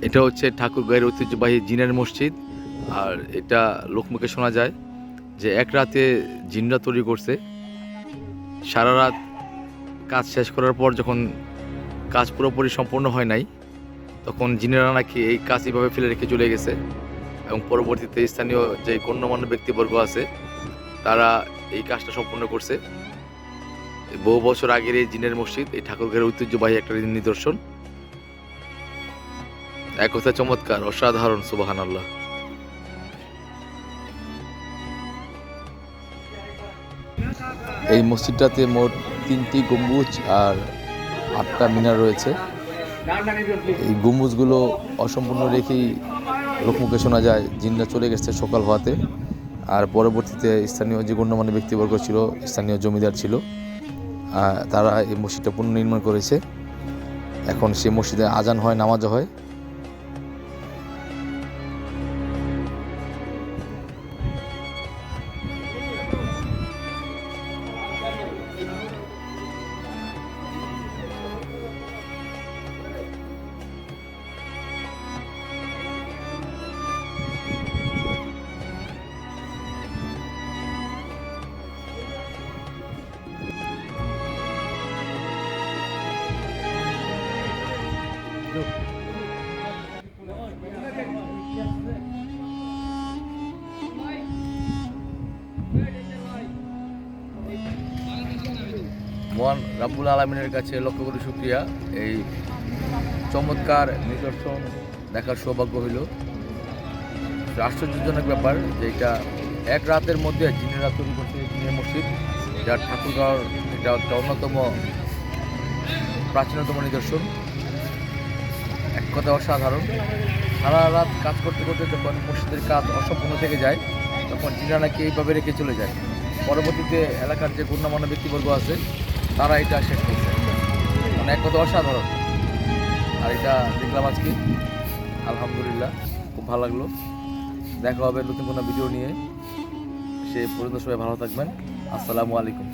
এটা হচ্ছে ঠাকুরগাঁয়ের ঐতিহ্যবাহী জিনের মসজিদ। আর এটা লোকমুখে শোনা যায় যে এক রাতে জিনরা তৈরি করছে। সারা রাত কাজ শেষ করার পর যখন কাজ পুরোপুরি সম্পূর্ণ হয় নাই, তখন জিনেরা নাকি এই কাজ এইভাবে ফেলে রেখে চলে গেছে এবং পরবর্তীতে স্থানীয় যে গণ্যমান্য ব্যক্তিবর্গ আছে তারা এই কাজটা সম্পূর্ণ করছে। বহু বছর আগের এই জিনের মসজিদ এই ঠাকুরগাঁয়ের ঐতিহ্যবাহী একটা নিদর্শন। এক কথা চমৎকার, অসাধারণ, সুবহানাল্লাহ। এই মসজিদটাতে মোট 3টি গম্বুজ আর 8টা মিনার রয়েছে। এই গম্বুজগুলো অসম্পূর্ণ রেখেই লোকমুখে শোনা যায় জিনরা চলে গেছে সকাল হওয়াতে। আর পরবর্তীতে স্থানীয় যে গণ্যমান্য ব্যক্তিবর্গ ছিল, স্থানীয় জমিদার ছিল, তারা এই মসজিদটা পুনর্নির্মাণ করেছে। এখন সে মসজিদে আজান হয়, নামাজও হয়। মহান রাব্বুল আলামিনের কাছে লক্ষ কোটি শুকরিয়া, এই চমৎকার নিদর্শন দেখার সৌভাগ্য হইল। আশ্চর্যজনক ব্যাপার যে এটা এক রাতের মধ্যে জিনেরা তৈরি করছে জিনের মসজিদ, যার ঠাকুরগাঁও এটা একটা অন্যতম প্রাচীনতম নিদর্শন। এক কথা অসাধারণ। সারা রাত কাজ করতে করতে যখন মসজিদের কাজ অসম্পূর্ণ থেকে যায়, তখন জিনেরা নাকি এইভাবে রেখে চলে যায়। পরবর্তীতে এলাকার যে গণ্যমান্য ব্যক্তিবর্গ আছে তারা এটা শেষ করছে। মানে এক কথা অসাধারণ। আর এটা দেখলাম আজকে, আলহামদুলিল্লাহ, খুব ভালো লাগলো। দেখা হবে নতুন কোনো ভিডিও নিয়ে। সে পর্যন্ত সবাই ভালো থাকবেন। আসসালামু আলাইকুম।